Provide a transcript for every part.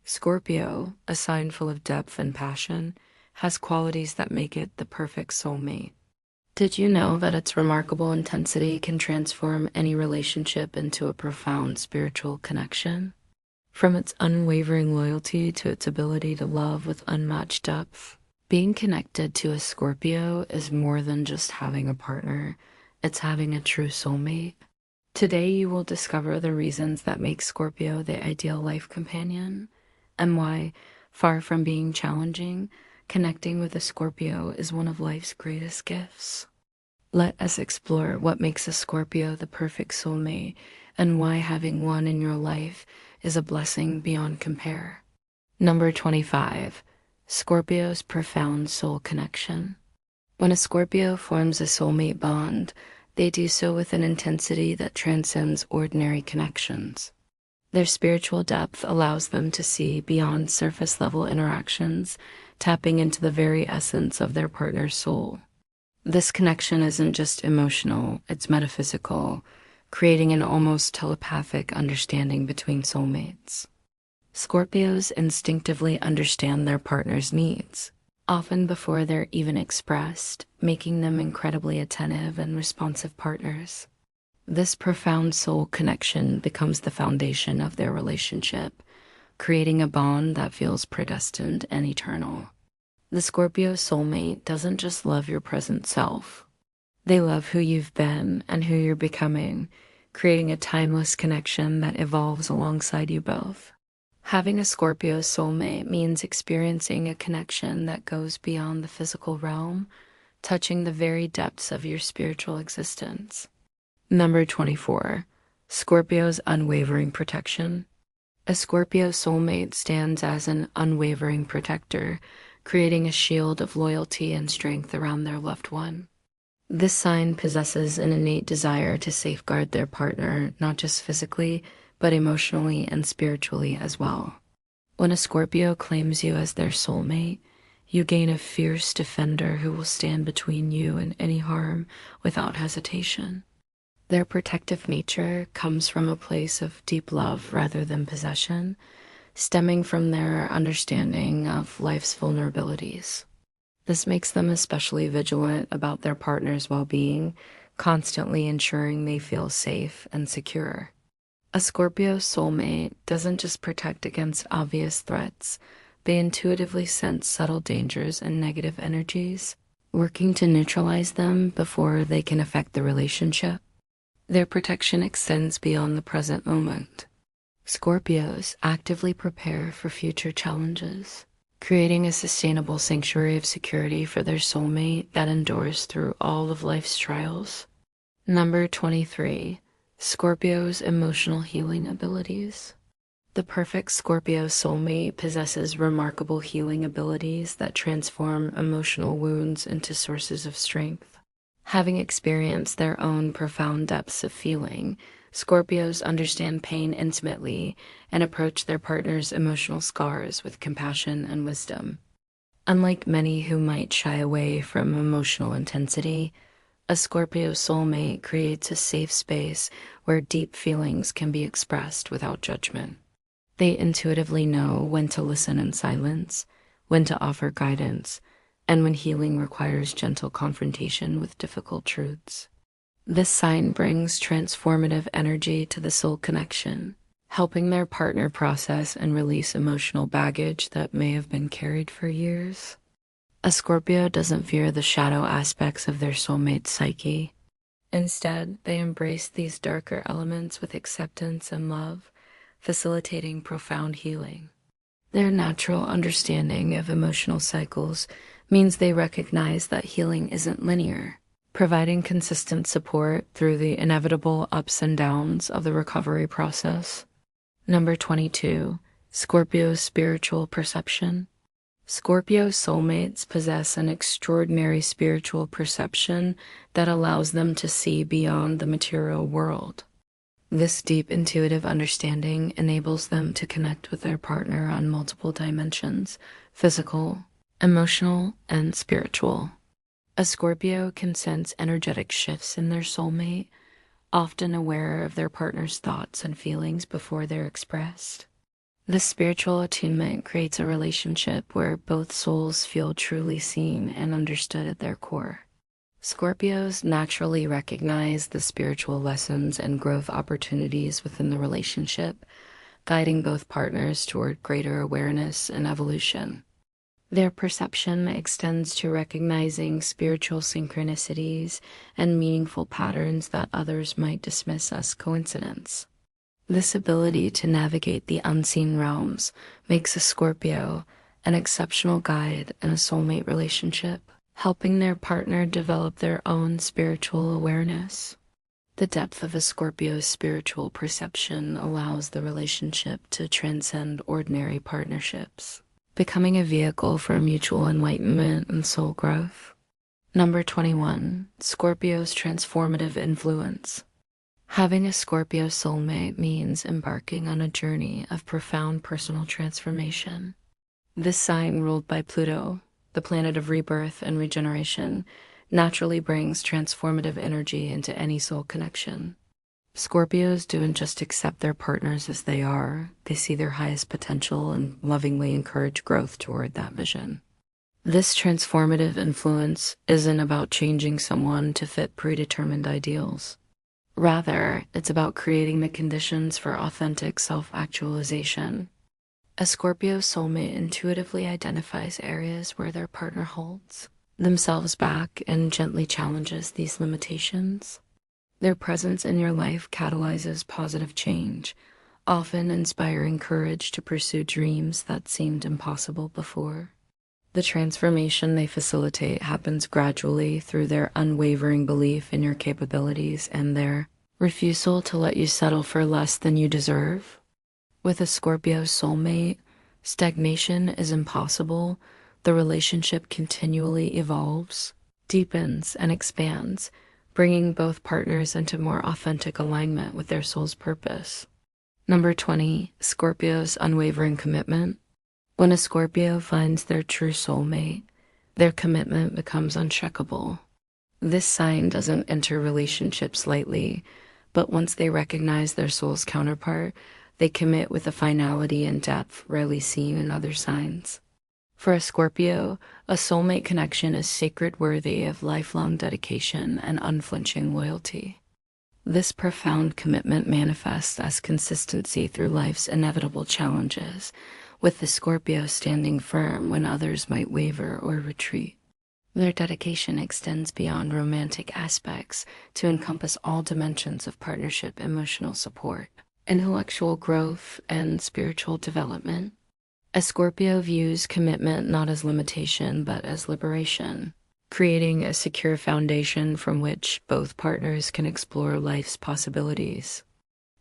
Scorpio, a sign full of depth and passion, has qualities that make it the perfect soulmate. Did you know that its remarkable intensity can transform any relationship into a profound spiritual connection? From its unwavering loyalty to its ability to love with unmatched depth, being connected to a Scorpio is more than just having a partner, it's having a true soulmate. Today, you will discover the reasons that make Scorpio the ideal life companion, and why, far from being challenging, connecting with a Scorpio is one of life's greatest gifts. Let us explore what makes a Scorpio the perfect soulmate and why having one in your life is a blessing beyond compare. Number 25. Scorpio's profound soul connection. When a Scorpio forms a soulmate bond, they do so with an intensity that transcends ordinary connections. Their spiritual depth allows them to see beyond surface-level interactions, tapping into the very essence of their partner's soul. This connection isn't just emotional, it's metaphysical, creating an almost telepathic understanding between soulmates. Scorpios instinctively understand their partner's needs, often before they're even expressed, making them incredibly attentive and responsive partners. This profound soul connection becomes the foundation of their relationship, creating a bond that feels predestined and eternal. The Scorpio soulmate doesn't just love your present self. They love who you've been and who you're becoming, creating a timeless connection that evolves alongside you both. Having a Scorpio soulmate means experiencing a connection that goes beyond the physical realm, touching the very depths of your spiritual existence. Number 24. Scorpio's unwavering protection. A Scorpio soulmate stands as an unwavering protector, creating a shield of loyalty and strength around their loved one. This sign possesses an innate desire to safeguard their partner, not just physically, but emotionally and spiritually as well. When a Scorpio claims you as their soulmate, you gain a fierce defender who will stand between you and any harm without hesitation. Their protective nature comes from a place of deep love rather than possession, stemming from their understanding of life's vulnerabilities. This makes them especially vigilant about their partner's well-being, constantly ensuring they feel safe and secure. A Scorpio soulmate doesn't just protect against obvious threats, they intuitively sense subtle dangers and negative energies, working to neutralize them before they can affect the relationship. Their protection extends beyond the present moment. Scorpios actively prepare for future challenges, creating a sustainable sanctuary of security for their soulmate that endures through all of life's trials. Number 23. Scorpio's emotional healing abilities. The perfect Scorpio soulmate possesses remarkable healing abilities that transform emotional wounds into sources of strength. Having experienced their own profound depths of feeling, Scorpios understand pain intimately and approach their partner's emotional scars with compassion and wisdom. Unlike many who might shy away from emotional intensity, a Scorpio soulmate creates a safe space where deep feelings can be expressed without judgment. They intuitively know when to listen in silence, when to offer guidance, and when healing requires gentle confrontation with difficult truths. This sign brings transformative energy to the soul connection, helping their partner process and release emotional baggage that may have been carried for years. A Scorpio doesn't fear the shadow aspects of their soulmate's psyche. Instead, they embrace these darker elements with acceptance and love, facilitating profound healing. Their natural understanding of emotional cycles means they recognize that healing isn't linear, providing consistent support through the inevitable ups and downs of the recovery process. Number 22. Scorpio's spiritual perception. Scorpio soulmates possess an extraordinary spiritual perception that allows them to see beyond the material world. This deep intuitive understanding enables them to connect with their partner on multiple dimensions: physical, emotional, and spiritual. A Scorpio can sense energetic shifts in their soulmate, often aware of their partner's thoughts and feelings before they're expressed. This spiritual attunement creates a relationship where both souls feel truly seen and understood at their core. Scorpios naturally recognize the spiritual lessons and growth opportunities within the relationship, guiding both partners toward greater awareness and evolution. Their perception extends to recognizing spiritual synchronicities and meaningful patterns that others might dismiss as coincidence. This ability to navigate the unseen realms makes a Scorpio an exceptional guide in a soulmate relationship, helping their partner develop their own spiritual awareness. The depth of a Scorpio's spiritual perception allows the relationship to transcend ordinary partnerships, becoming a vehicle for mutual enlightenment and soul growth. Number 21, Scorpio's transformative influence. Having a Scorpio soulmate means embarking on a journey of profound personal transformation. This sign, ruled by Pluto, the planet of rebirth and regeneration, naturally brings transformative energy into any soul connection. Scorpios don't just accept their partners as they are, they see their highest potential and lovingly encourage growth toward that vision. This transformative influence isn't about changing someone to fit predetermined ideals. Rather, it's about creating the conditions for authentic self-actualization. A Scorpio soulmate intuitively identifies areas where their partner holds themselves back and gently challenges these limitations. Their presence in your life catalyzes positive change, often inspiring courage to pursue dreams that seemed impossible before. The transformation they facilitate happens gradually through their unwavering belief in your capabilities and their refusal to let you settle for less than you deserve. With a Scorpio soulmate, stagnation is impossible. The relationship continually evolves, deepens, and expands, bringing both partners into more authentic alignment with their soul's purpose. Number 20, Scorpio's unwavering commitment. When a Scorpio finds their true soulmate, their commitment becomes unshakable. This sign doesn't enter relationships lightly, but once they recognize their soul's counterpart, they commit with a finality and depth rarely seen in other signs. For a Scorpio, a soulmate connection is sacred, worthy of lifelong dedication and unflinching loyalty. This profound commitment manifests as consistency through life's inevitable challenges, with the Scorpio standing firm when others might waver or retreat. Their dedication extends beyond romantic aspects to encompass all dimensions of partnership, emotional support, intellectual growth, and spiritual development. A Scorpio views commitment not as limitation but as liberation, creating a secure foundation from which both partners can explore life's possibilities.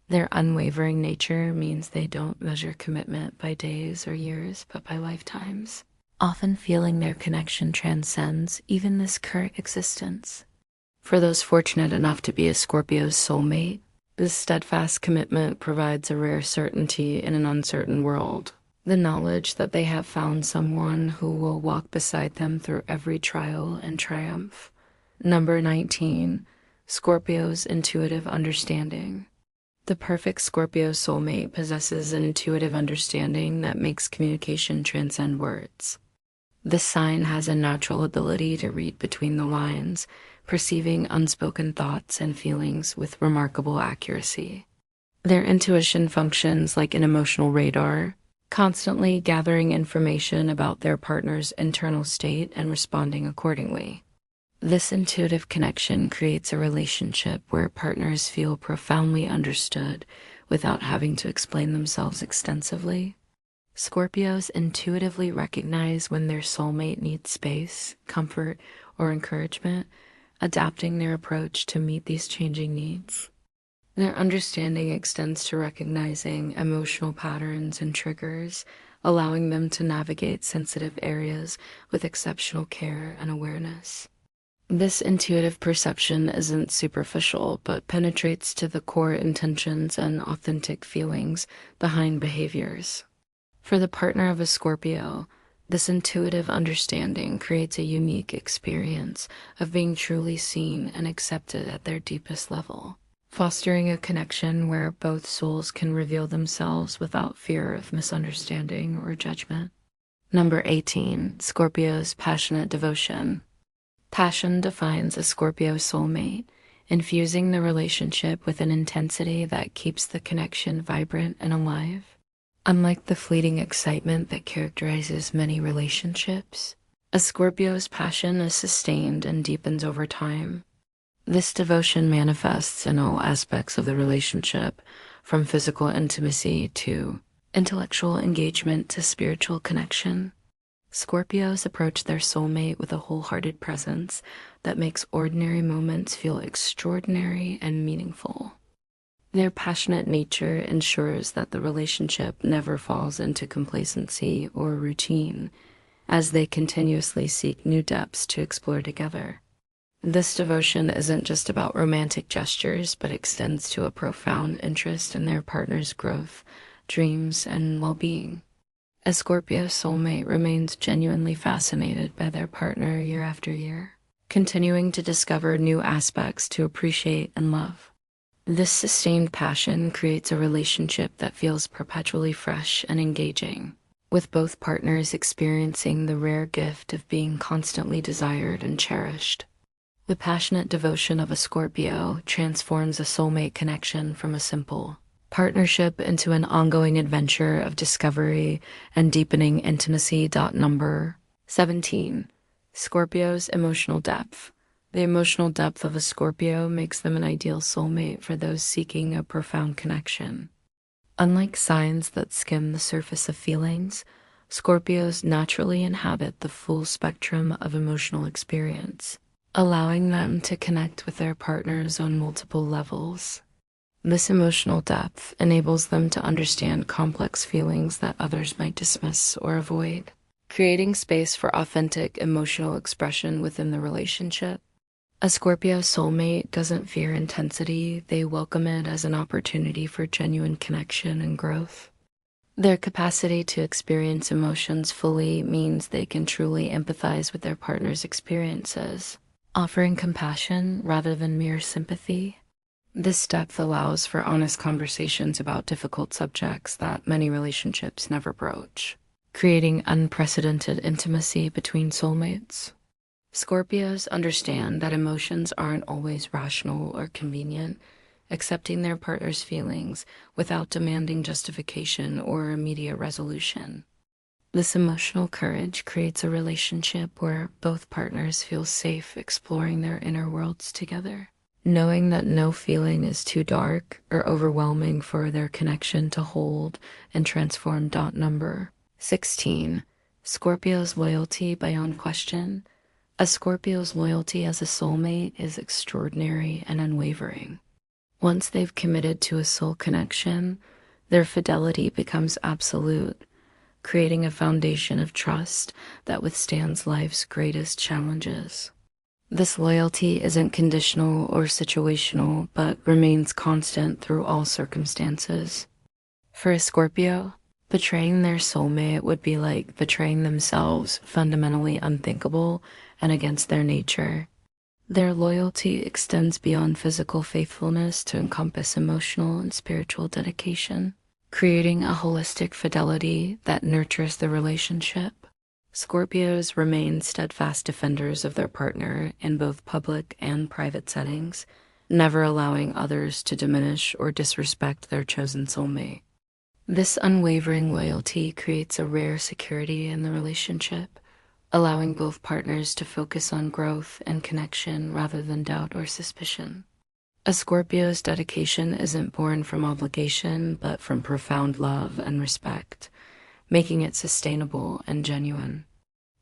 Their unwavering nature means they don't measure commitment by days or years, but by lifetimes, often feeling their connection transcends even this current existence. For those fortunate enough to be a Scorpio's soulmate, this steadfast commitment provides a rare certainty in an uncertain world. The knowledge that they have found someone who will walk beside them through every trial and triumph. Number 19, Scorpio's intuitive understanding. The perfect Scorpio soulmate possesses an intuitive understanding that makes communication transcend words. This sign has a natural ability to read between the lines, perceiving unspoken thoughts and feelings with remarkable accuracy. Their intuition functions like an emotional radar, constantly gathering information about their partner's internal state and responding accordingly. This intuitive connection creates a relationship where partners feel profoundly understood without having to explain themselves extensively. Scorpios intuitively recognize when their soulmate needs space, comfort, or encouragement, adapting their approach to meet these changing needs. Their understanding extends to recognizing emotional patterns and triggers, allowing them to navigate sensitive areas with exceptional care and awareness. This intuitive perception isn't superficial, but penetrates to the core intentions and authentic feelings behind behaviors. For the partner of a Scorpio, this intuitive understanding creates a unique experience of being truly seen and accepted at their deepest level. fostering a connection where both souls can reveal themselves without fear of misunderstanding or judgment. Number 18, Scorpio's passionate devotion. Passion defines a Scorpio soulmate, infusing the relationship with an intensity that keeps the connection vibrant and alive. Unlike the fleeting excitement that characterizes many relationships, a Scorpio's passion is sustained and deepens over time. This devotion manifests in all aspects of the relationship, from physical intimacy to intellectual engagement to spiritual connection. Scorpios approach their soulmate with a wholehearted presence that makes ordinary moments feel extraordinary and meaningful. Their passionate nature ensures that the relationship never falls into complacency or routine, as they continuously seek new depths to explore together. This devotion isn't just about romantic gestures, but extends to a profound interest in their partner's growth, dreams, and well-being. A Scorpio soulmate remains genuinely fascinated by their partner year after year, continuing to discover new aspects to appreciate and love. This sustained passion creates a relationship that feels perpetually fresh and engaging, with both partners experiencing the rare gift of being constantly desired and cherished. The passionate devotion of a Scorpio transforms a soulmate connection from a simple partnership into an ongoing adventure of discovery and deepening intimacy. Number 17. Scorpio's emotional depth. The emotional depth of a Scorpio makes them an ideal soulmate for those seeking a profound connection. Unlike signs that skim the surface of feelings, Scorpios naturally inhabit the full spectrum of emotional experience, allowing them to connect with their partners on multiple levels. This emotional depth enables them to understand complex feelings that others might dismiss or avoid, creating space for authentic emotional expression within the relationship. A Scorpio soulmate doesn't fear intensity, they welcome it as an opportunity for genuine connection and growth. Their capacity to experience emotions fully means they can truly empathize with their partner's experiences, offering compassion rather than mere sympathy. This depth allows for honest conversations about difficult subjects that many relationships never broach, creating unprecedented intimacy between soulmates. Scorpios understand that emotions aren't always rational or convenient, accepting their partner's feelings without demanding justification or immediate resolution. This emotional courage creates a relationship where both partners feel safe exploring their inner worlds together, knowing that no feeling is too dark or overwhelming for their connection to hold and transform. Number 16. Scorpio's loyalty beyond question. A Scorpio's loyalty as a soulmate is extraordinary and unwavering. Once they've committed to a soul connection, their fidelity becomes absolute, creating a foundation of trust that withstands life's greatest challenges. This loyalty isn't conditional or situational, but remains constant through all circumstances. For a Scorpio, betraying their soulmate would be like betraying themselves, fundamentally unthinkable and against their nature. Their loyalty extends beyond physical faithfulness to encompass emotional and spiritual dedication, creating a holistic fidelity that nurtures the relationship. Scorpios remain steadfast defenders of their partner in both public and private settings, never allowing others to diminish or disrespect their chosen soulmate. This unwavering loyalty creates a rare security in the relationship, allowing both partners to focus on growth and connection rather than doubt or suspicion. A Scorpio's dedication isn't born from obligation, but from profound love and respect, making it sustainable and genuine.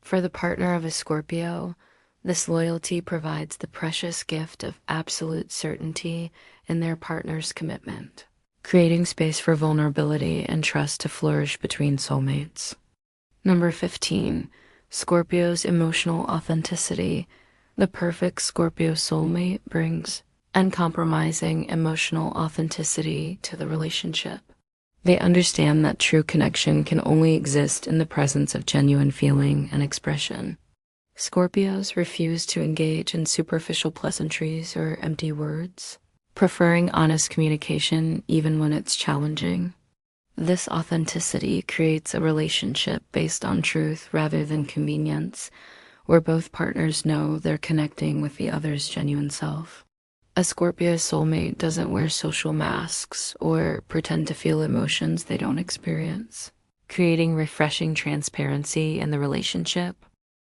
For the partner of a Scorpio, this loyalty provides the precious gift of absolute certainty in their partner's commitment, creating space for vulnerability and trust to flourish between soulmates. Number 15. Scorpio's emotional authenticity. The perfect Scorpio soulmate brings uncompromising emotional authenticity to the relationship. They understand that true connection can only exist in the presence of genuine feeling and expression. Scorpios refuse to engage in superficial pleasantries or empty words, preferring honest communication even when it's challenging. This authenticity creates a relationship based on truth rather than convenience, where both partners know they're connecting with the other's genuine self. A Scorpio soulmate doesn't wear social masks or pretend to feel emotions they don't experience, creating refreshing transparency in the relationship.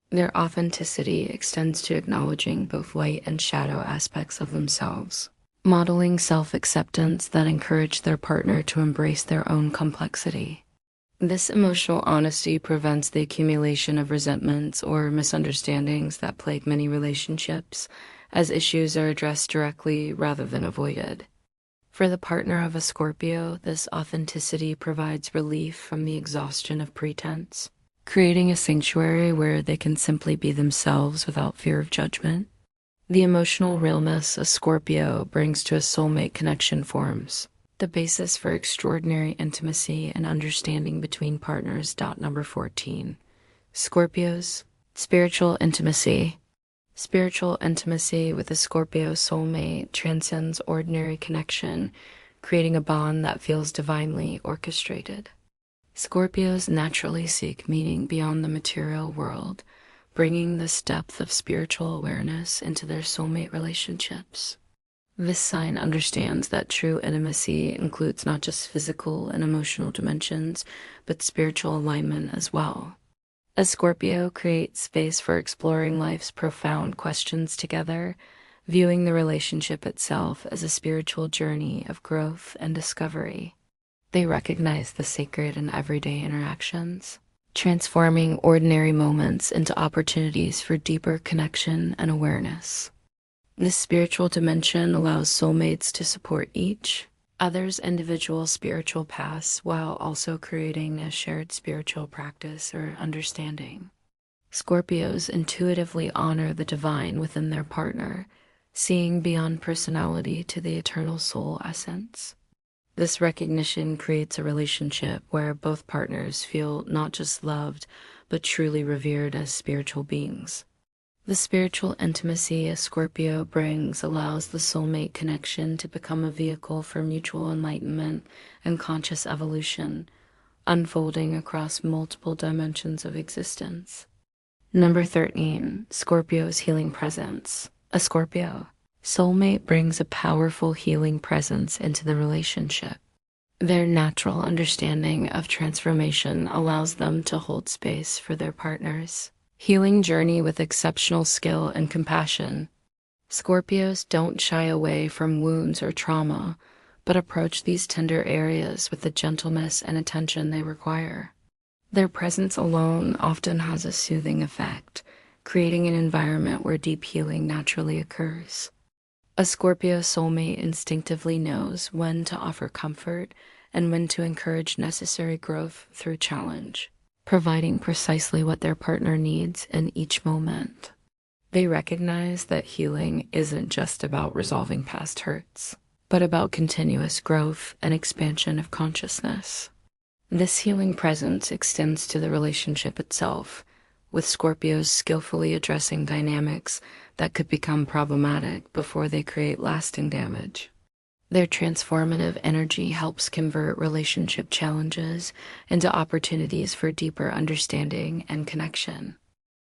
Their authenticity extends to acknowledging both light and shadow aspects of themselves, modeling self-acceptance that encourage their partner to embrace their own complexity. This emotional honesty prevents the accumulation of resentments or misunderstandings that plague many relationships, as issues are addressed directly rather than avoided. For the partner of a Scorpio, this authenticity provides relief from the exhaustion of pretense, creating a sanctuary where they can simply be themselves without fear of judgment. The emotional realness a Scorpio brings to a soulmate connection forms the basis for extraordinary intimacy and understanding between partners. Number 14. Scorpios, spiritual intimacy. Spiritual intimacy with a Scorpio soulmate transcends ordinary connection, creating a bond that feels divinely orchestrated. Scorpios naturally seek meaning beyond the material world, bringing this depth of spiritual awareness into their soulmate relationships. This sign understands that true intimacy includes not just physical and emotional dimensions, but spiritual alignment as well. A Scorpio creates space for exploring life's profound questions together, viewing the relationship itself as a spiritual journey of growth and discovery. They recognize the sacred in everyday interactions, transforming ordinary moments into opportunities for deeper connection and awareness. This spiritual dimension allows soulmates to support each other's individual spiritual paths while also creating a shared spiritual practice or understanding. Scorpios intuitively honor the divine within their partner, seeing beyond personality to the eternal soul essence. This recognition creates a relationship where both partners feel not just loved, but truly revered as spiritual beings. The spiritual intimacy a Scorpio brings allows the soulmate connection to become a vehicle for mutual enlightenment and conscious evolution, unfolding across multiple dimensions of existence. Number 13. Scorpio's healing presence. A Scorpio soulmate brings a powerful healing presence into the relationship. Their natural understanding of transformation allows them to hold space for their partners' healing journey with exceptional skill and compassion. Scorpios don't shy away from wounds or trauma, but approach these tender areas with the gentleness and attention they require. Their presence alone often has a soothing effect, creating an environment where deep healing naturally occurs. A Scorpio soulmate instinctively knows when to offer comfort and when to encourage necessary growth through challenge, providing precisely what their partner needs in each moment. They recognize that healing isn't just about resolving past hurts, but about continuous growth and expansion of consciousness. This healing presence extends to the relationship itself, with Scorpios skillfully addressing dynamics that could become problematic before they create lasting damage. Their transformative energy helps convert relationship challenges into opportunities for deeper understanding and connection.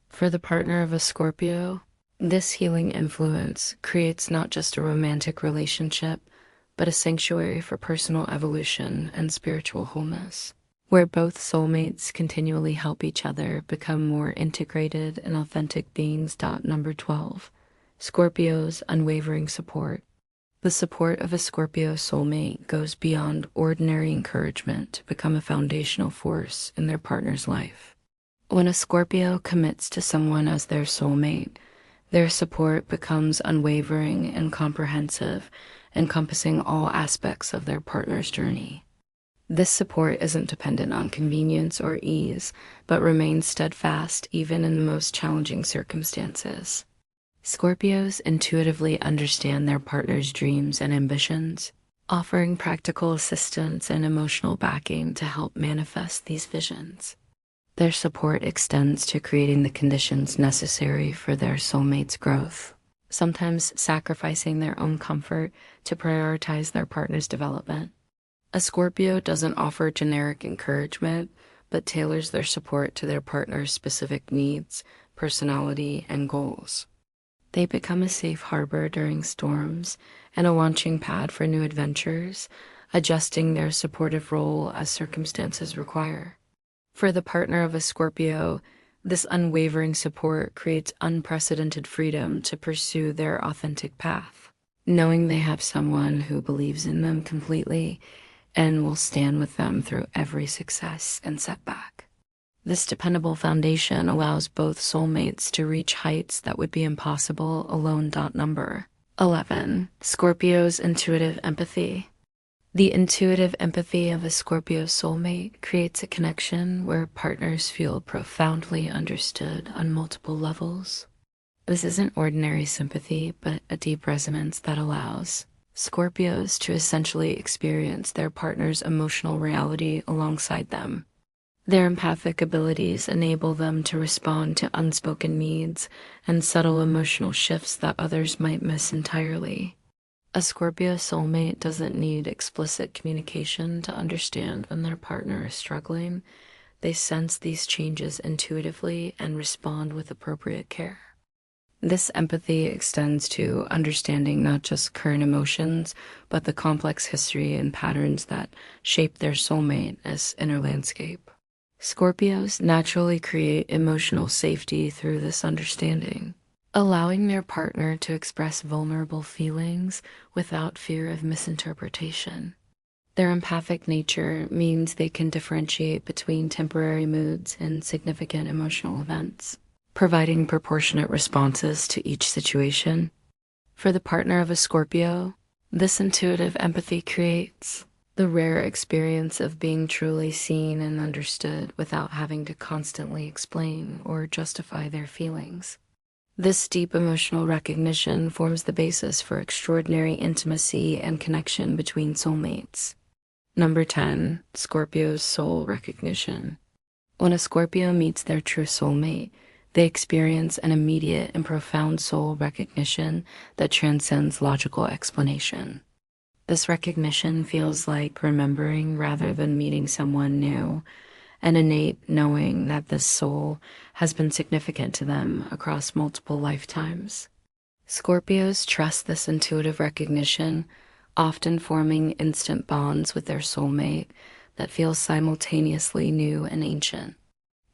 For the partner of a Scorpio, this healing influence creates not just a romantic relationship, but a sanctuary for personal evolution and spiritual wholeness, where both soulmates continually help each other become more integrated and authentic beings. Number 12. Scorpio's unwavering support. The support of a Scorpio soulmate goes beyond ordinary encouragement to become a foundational force in their partner's life. When a Scorpio commits to someone as their soulmate, their support becomes unwavering and comprehensive, encompassing all aspects of their partner's journey. This support isn't dependent on convenience or ease, but remains steadfast even in the most challenging circumstances. Scorpios intuitively understand their partner's dreams and ambitions, offering practical assistance and emotional backing to help manifest these visions. Their support extends to creating the conditions necessary for their soulmate's growth, sometimes sacrificing their own comfort to prioritize their partner's development. A Scorpio doesn't offer generic encouragement, but tailors their support to their partner's specific needs, personality, and goals. They become a safe harbor during storms and a launching pad for new adventures, adjusting their supportive role as circumstances require. For the partner of a Scorpio, this unwavering support creates unprecedented freedom to pursue their authentic path, knowing they have someone who believes in them completely and will stand with them through every success and setback. This dependable foundation allows both soulmates to reach heights that would be impossible alone. Number 11. Scorpio's intuitive empathy. The intuitive empathy of a Scorpio soulmate creates a connection where partners feel profoundly understood on multiple levels. This isn't ordinary sympathy, but a deep resonance that allows Scorpios to essentially experience their partner's emotional reality alongside them. Their empathic abilities enable them to respond to unspoken needs and subtle emotional shifts that others might miss entirely. A Scorpio soulmate doesn't need explicit communication to understand when their partner is struggling. They sense these changes intuitively and respond with appropriate care. This empathy extends to understanding not just current emotions, but the complex history and patterns that shape their soulmate's inner landscape. Scorpios naturally create emotional safety through this understanding, allowing their partner to express vulnerable feelings without fear of misinterpretation. Their empathic nature means they can differentiate between temporary moods and significant emotional events, providing proportionate responses to each situation. For the partner of a Scorpio, this intuitive empathy creates the rare experience of being truly seen and understood without having to constantly explain or justify their feelings. This deep emotional recognition forms the basis for extraordinary intimacy and connection between soulmates. Number 10. Scorpio's soul recognition. When a Scorpio meets their true soulmate, they experience an immediate and profound soul recognition that transcends logical explanation. This recognition feels like remembering rather than meeting someone new, an innate knowing that this soul has been significant to them across multiple lifetimes. Scorpios trust this intuitive recognition, often forming instant bonds with their soulmate that feel simultaneously new and ancient.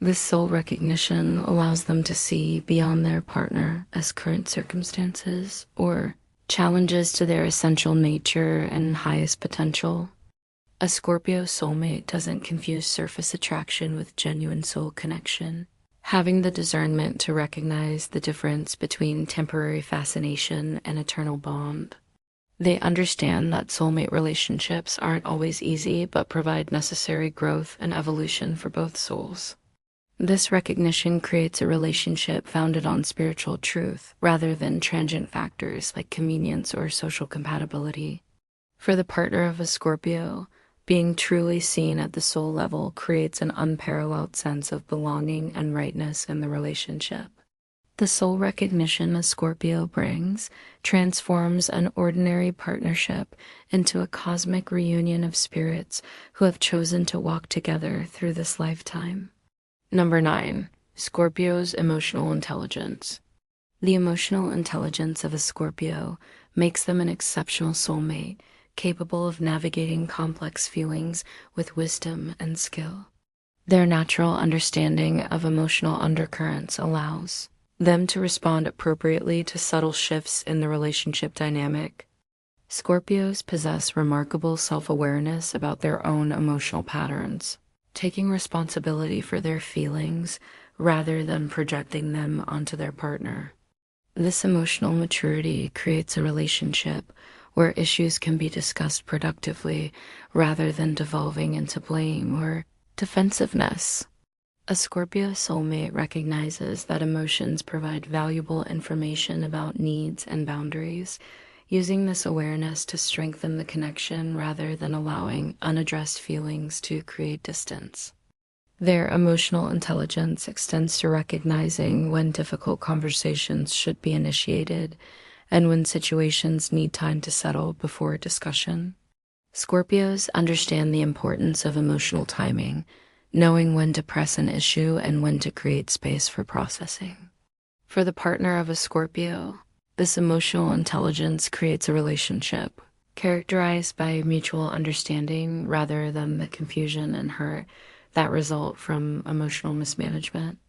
This soul recognition allows them to see beyond their partner as current circumstances or challenges to their essential nature and highest potential. A Scorpio soulmate doesn't confuse surface attraction with genuine soul connection, having the discernment to recognize the difference between temporary fascination and eternal bond. They understand that soulmate relationships aren't always easy, but provide necessary growth and evolution for both souls. This recognition creates a relationship founded on spiritual truth rather than transient factors like convenience or social compatibility. For the partner of a Scorpio, being truly seen at the soul level creates an unparalleled sense of belonging and rightness in the relationship. The soul recognition a Scorpio brings transforms an ordinary partnership into a cosmic reunion of spirits who have chosen to walk together through this lifetime. Number 9. Scorpio's emotional intelligence. The emotional intelligence of a Scorpio makes them an exceptional soulmate, capable of navigating complex feelings with wisdom and skill. Their natural understanding of emotional undercurrents allows them to respond appropriately to subtle shifts in the relationship dynamic. Scorpios possess remarkable self-awareness about their own emotional patterns, taking responsibility for their feelings rather than projecting them onto their partner. This emotional maturity creates a relationship where issues can be discussed productively rather than devolving into blame or defensiveness. A Scorpio soulmate recognizes that emotions provide valuable information about needs and boundaries, using this awareness to strengthen the connection rather than allowing unaddressed feelings to create distance. Their emotional intelligence extends to recognizing when difficult conversations should be initiated and when situations need time to settle before discussion. Scorpios understand the importance of emotional timing, knowing when to press an issue and when to create space for processing. For the partner of a Scorpio, this emotional intelligence creates a relationship characterized by mutual understanding rather than the confusion and hurt that result from emotional mismanagement.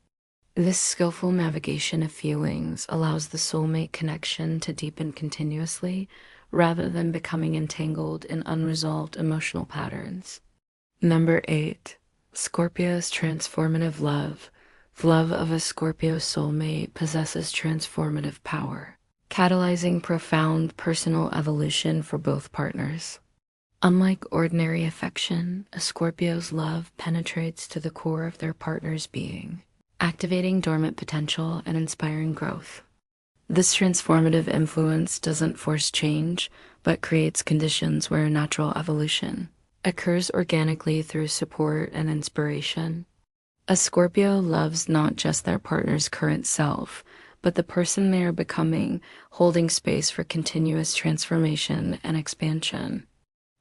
This skillful navigation of feelings allows the soulmate connection to deepen continuously rather than becoming entangled in unresolved emotional patterns. Number 8. Scorpio's transformative love. The love of a Scorpio soulmate possesses transformative power, catalyzing profound personal evolution for both partners. Unlike ordinary affection, a Scorpio's love penetrates to the core of their partner's being, activating dormant potential and inspiring growth. This transformative influence doesn't force change, but creates conditions where natural evolution occurs organically through support and inspiration. A Scorpio loves not just their partner's current self, but the person they are becoming, holding space for continuous transformation and expansion.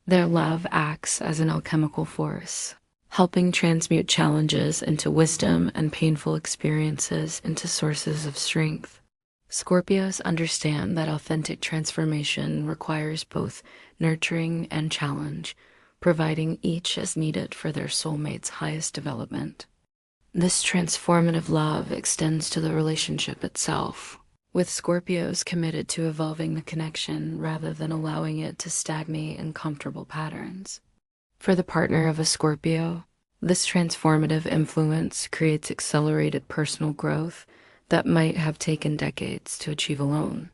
Their love acts as an alchemical force, helping transmute challenges into wisdom and painful experiences into sources of strength. Scorpios understand that authentic transformation requires both nurturing and challenge, providing each as needed for their soulmate's highest development. This transformative love extends to the relationship itself, with Scorpios committed to evolving the connection rather than allowing it to stagnate in comfortable patterns. For the partner of a Scorpio, this transformative influence creates accelerated personal growth that might have taken decades to achieve alone.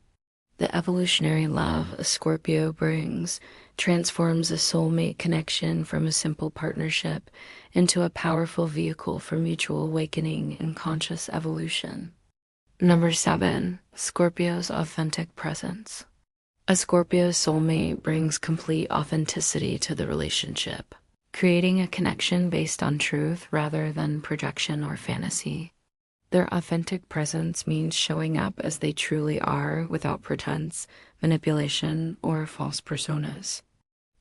The evolutionary love a Scorpio brings transforms a soulmate connection from a simple partnership into a powerful vehicle for mutual awakening and conscious evolution. Number 7. Scorpio's authentic presence. A Scorpio soulmate brings complete authenticity to the relationship, creating a connection based on truth rather than projection or fantasy. Their authentic presence means showing up as they truly are without pretense, manipulation, or false personas.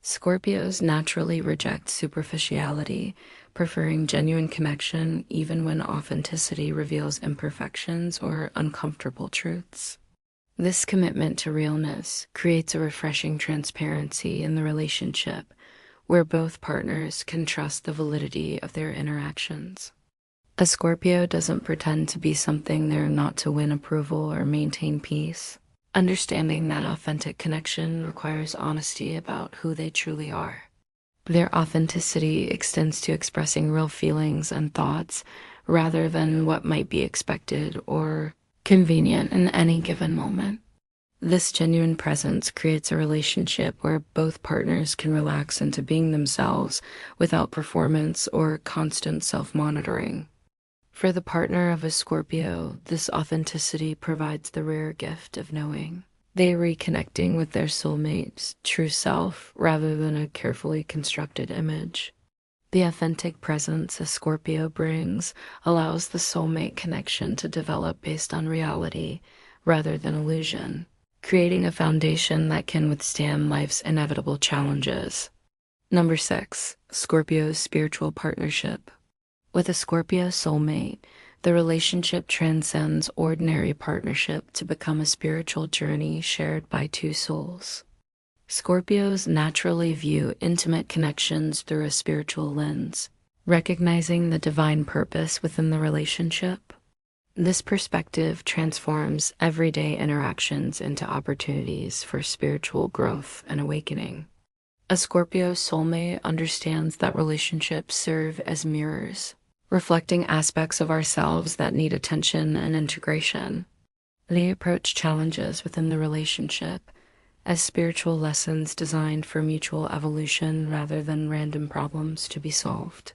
Scorpios naturally reject superficiality, preferring genuine connection even when authenticity reveals imperfections or uncomfortable truths. This commitment to realness creates a refreshing transparency in the relationship where both partners can trust the validity of their interactions. A Scorpio doesn't pretend to be something they're not to win approval or maintain peace, understanding that authentic connection requires honesty about who they truly are. Their authenticity extends to expressing real feelings and thoughts rather than what might be expected or convenient in any given moment. This genuine presence creates a relationship where both partners can relax into being themselves without performance or constant self-monitoring. For the partner of a Scorpio, this authenticity provides the rare gift of knowing they are reconnecting with their soulmate's true self rather than a carefully constructed image. The authentic presence a Scorpio brings allows the soulmate connection to develop based on reality rather than illusion, creating a foundation that can withstand life's inevitable challenges. Number 6. Scorpio's spiritual partnership. With a Scorpio soulmate, the relationship transcends ordinary partnership to become a spiritual journey shared by two souls. Scorpios naturally view intimate connections through a spiritual lens, recognizing the divine purpose within the relationship. This perspective transforms everyday interactions into opportunities for spiritual growth and awakening. A Scorpio soulmate understands that relationships serve as mirrors, reflecting aspects of ourselves that need attention and integration. They approach challenges within the relationship as spiritual lessons designed for mutual evolution rather than random problems to be solved.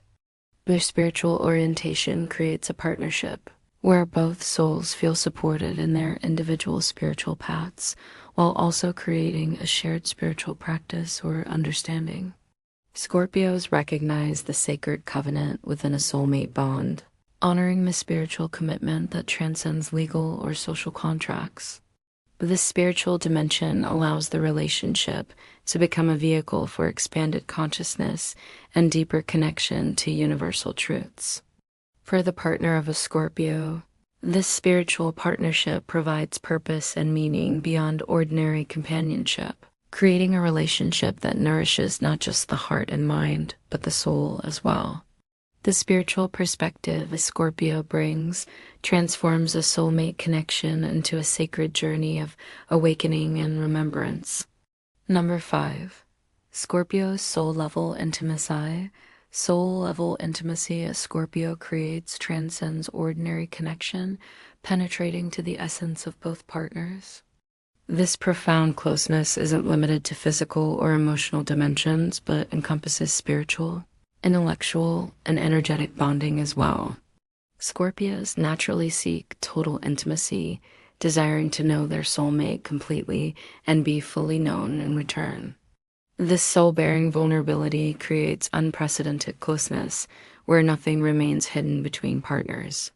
Their spiritual orientation creates a partnership where both souls feel supported in their individual spiritual paths while also creating a shared spiritual practice or understanding. Scorpios recognize the sacred covenant within a soulmate bond, honoring the spiritual commitment that transcends legal or social contracts. This spiritual dimension allows the relationship to become a vehicle for expanded consciousness and deeper connection to universal truths. For the partner of a Scorpio, this spiritual partnership provides purpose and meaning beyond ordinary companionship, creating a relationship that nourishes not just the heart and mind, but the soul as well. The spiritual perspective a Scorpio brings transforms a soulmate connection into a sacred journey of awakening and remembrance. Number 5. Scorpio's soul-level intimacy. Soul-level intimacy a Scorpio creates transcends ordinary connection, penetrating to the essence of both partners. This profound closeness isn't limited to physical or emotional dimensions, but encompasses spiritual, intellectual, and energetic bonding as well. Scorpios naturally seek total intimacy, desiring to know their soulmate completely and be fully known in return. This soul-bearing vulnerability creates unprecedented closeness, where nothing remains hidden between partners.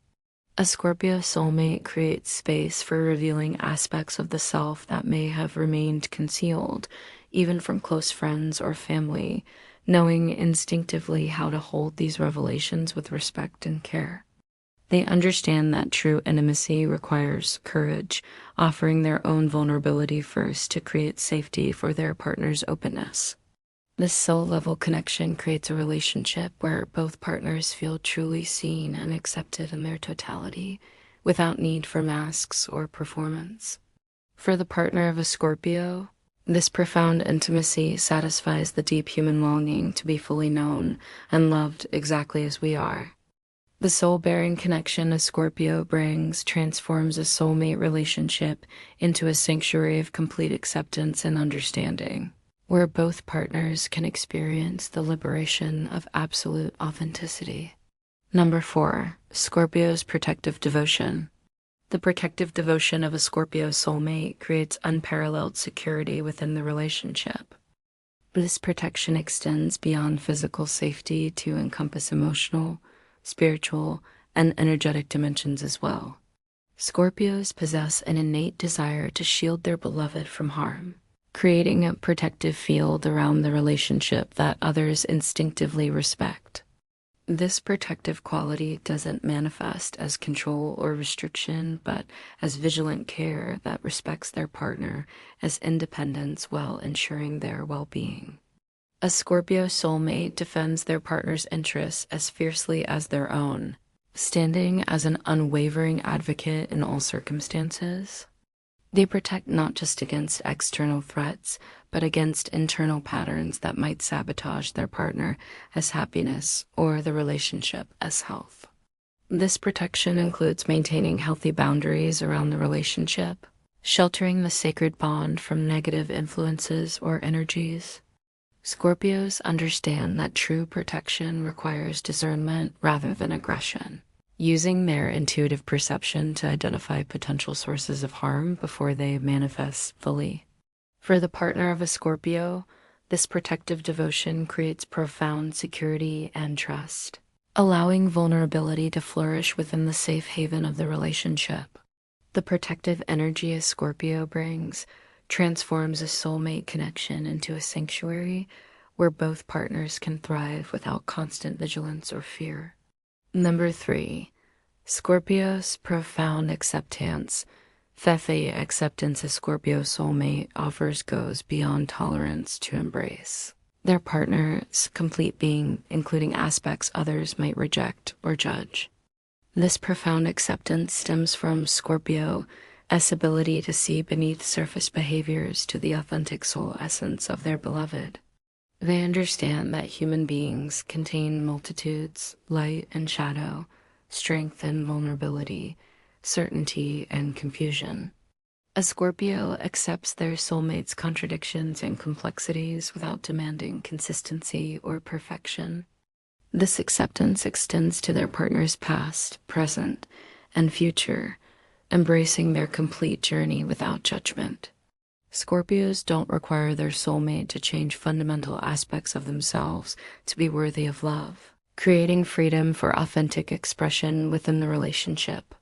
A Scorpio soulmate creates space for revealing aspects of the self that may have remained concealed, even from close friends or family, knowing instinctively how to hold these revelations with respect and care. They understand that true intimacy requires courage, offering their own vulnerability first to create safety for their partner's openness. This soul-level connection creates a relationship where both partners feel truly seen and accepted in their totality, without need for masks or performance. For the partner of a Scorpio, this profound intimacy satisfies the deep human longing to be fully known and loved exactly as we are. The soul-bearing connection a Scorpio brings transforms a soulmate relationship into a sanctuary of complete acceptance and understanding, where both partners can experience the liberation of absolute authenticity. Number 4. Scorpio's protective devotion. The protective devotion of a Scorpio soulmate creates unparalleled security within the relationship. This protection extends beyond physical safety to encompass emotional, spiritual, and energetic dimensions as well. Scorpios possess an innate desire to shield their beloved from harm, creating a protective field around the relationship that others instinctively respect. This protective quality doesn't manifest as control or restriction, but as vigilant care that respects their partner as independence while ensuring their well-being. A Scorpio soulmate defends their partner's interests as fiercely as their own, standing as an unwavering advocate in all circumstances. They protect not just against external threats, but against internal patterns that might sabotage their partner as happiness or the relationship as health. This protection includes maintaining healthy boundaries around the relationship, sheltering the sacred bond from negative influences or energies. Scorpios understand that true protection requires discernment rather than aggression, using their intuitive perception to identify potential sources of harm before they manifest fully. For the partner of a Scorpio, this protective devotion creates profound security and trust, allowing vulnerability to flourish within the safe haven of the relationship. The protective energy a Scorpio brings transforms a soulmate connection into a sanctuary where both partners can thrive without constant vigilance or fear. Number 3. Scorpio's profound acceptance. Fefe acceptance a Scorpio soulmate offers goes beyond tolerance to embrace their partner's complete being, including aspects others might reject or judge. This profound acceptance stems from Scorpio's ability to see beneath surface behaviors to the authentic soul essence of their beloved. They understand that human beings contain multitudes, light and shadow, strength and vulnerability, certainty and confusion. A Scorpio accepts their soulmate's contradictions and complexities without demanding consistency or perfection. This acceptance extends to their partner's past, present, and future, embracing their complete journey without judgment. Scorpios don't require their soulmate to change fundamental aspects of themselves to be worthy of love, creating freedom for authentic expression within the relationship.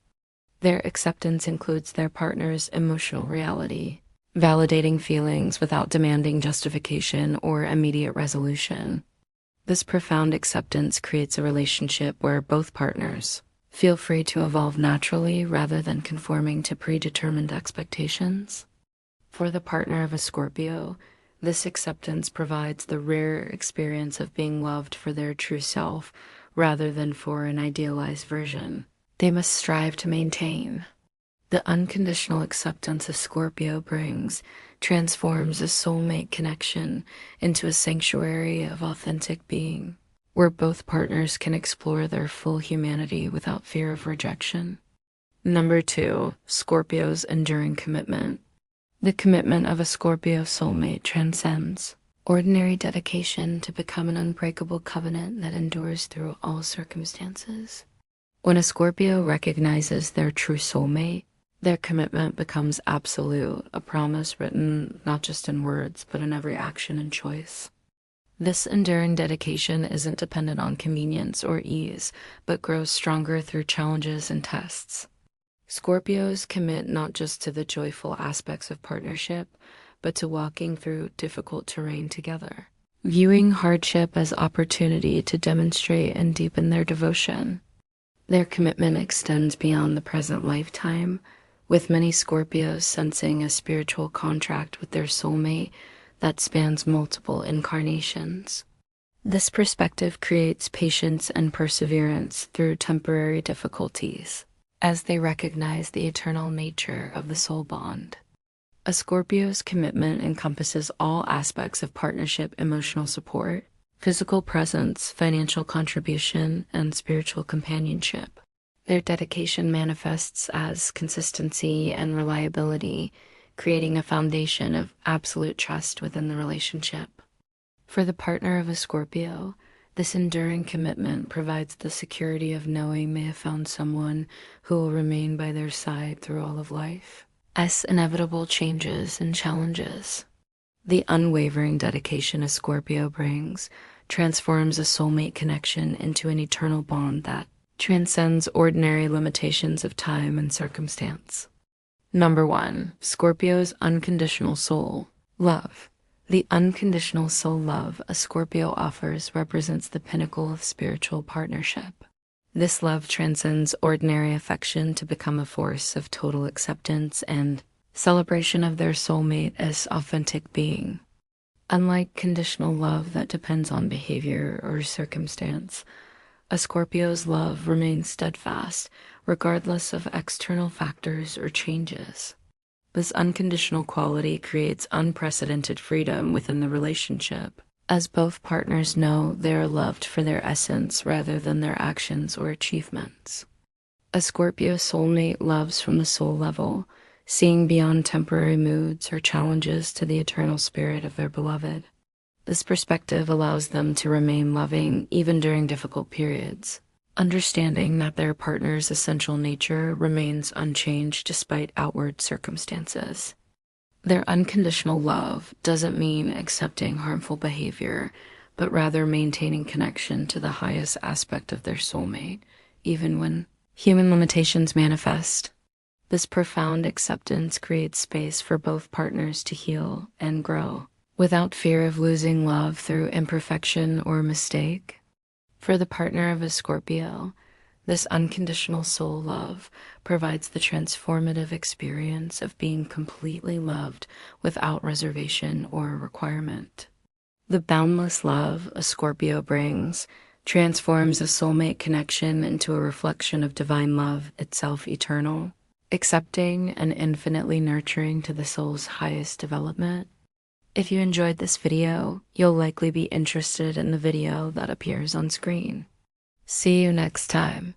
Their acceptance includes their partner's emotional reality, validating feelings without demanding justification or immediate resolution. This profound acceptance creates a relationship where both partners feel free to evolve naturally rather than conforming to predetermined expectations. For the partner of a Scorpio, this acceptance provides the rare experience of being loved for their true self rather than for an idealized version they must strive to maintain. The unconditional acceptance a Scorpio brings transforms a soulmate connection into a sanctuary of authentic being, where both partners can explore their full humanity without fear of rejection. Number 2, Scorpio's enduring commitment. The commitment of a Scorpio soulmate transcends ordinary dedication to become an unbreakable covenant that endures through all circumstances. When a Scorpio recognizes their true soulmate, their commitment becomes absolute, a promise written not just in words, but in every action and choice. This enduring dedication isn't dependent on convenience or ease, but grows stronger through challenges and tests. Scorpios commit not just to the joyful aspects of partnership, but to walking through difficult terrain together, viewing hardship as opportunity to demonstrate and deepen their devotion. Their commitment extends beyond the present lifetime, with many Scorpios sensing a spiritual contract with their soulmate that spans multiple incarnations. This perspective creates patience and perseverance through temporary difficulties, as they recognize the eternal nature of the soul bond. A Scorpio's commitment encompasses all aspects of partnership: emotional support, physical presence, financial contribution, and spiritual companionship. Their dedication manifests as consistency and reliability, creating a foundation of absolute trust within the relationship. For the partner of a Scorpio, this enduring commitment provides the security of knowing they have found someone who will remain by their side through all of life's inevitable changes and challenges. The unwavering dedication a Scorpio brings transforms a soulmate connection into an eternal bond that transcends ordinary limitations of time and circumstance. Number 1, Scorpio's unconditional soul love. The unconditional soul love a Scorpio offers represents the pinnacle of spiritual partnership. This love transcends ordinary affection to become a force of total acceptance and celebration of their soulmate as authentic being. Unlike conditional love that depends on behavior or circumstance, a Scorpio's love remains steadfast regardless of external factors or changes. This unconditional quality creates unprecedented freedom within the relationship, as both partners know they are loved for their essence rather than their actions or achievements. A Scorpio soulmate loves from the soul level, seeing beyond temporary moods or challenges to the eternal spirit of their beloved. This perspective allows them to remain loving even during difficult periods, understanding that their partner's essential nature remains unchanged despite outward circumstances. Their unconditional love doesn't mean accepting harmful behavior, but rather maintaining connection to the highest aspect of their soulmate, even when human limitations manifest. This profound acceptance creates space for both partners to heal and grow, without fear of losing love through imperfection or mistake. For the partner of a Scorpio, this unconditional soul love provides the transformative experience of being completely loved without reservation or requirement. The boundless love a Scorpio brings transforms a soulmate connection into a reflection of divine love itself eternal, accepting and infinitely nurturing to the soul's highest development. If you enjoyed this video, you'll likely be interested in the video that appears on screen. See you next time.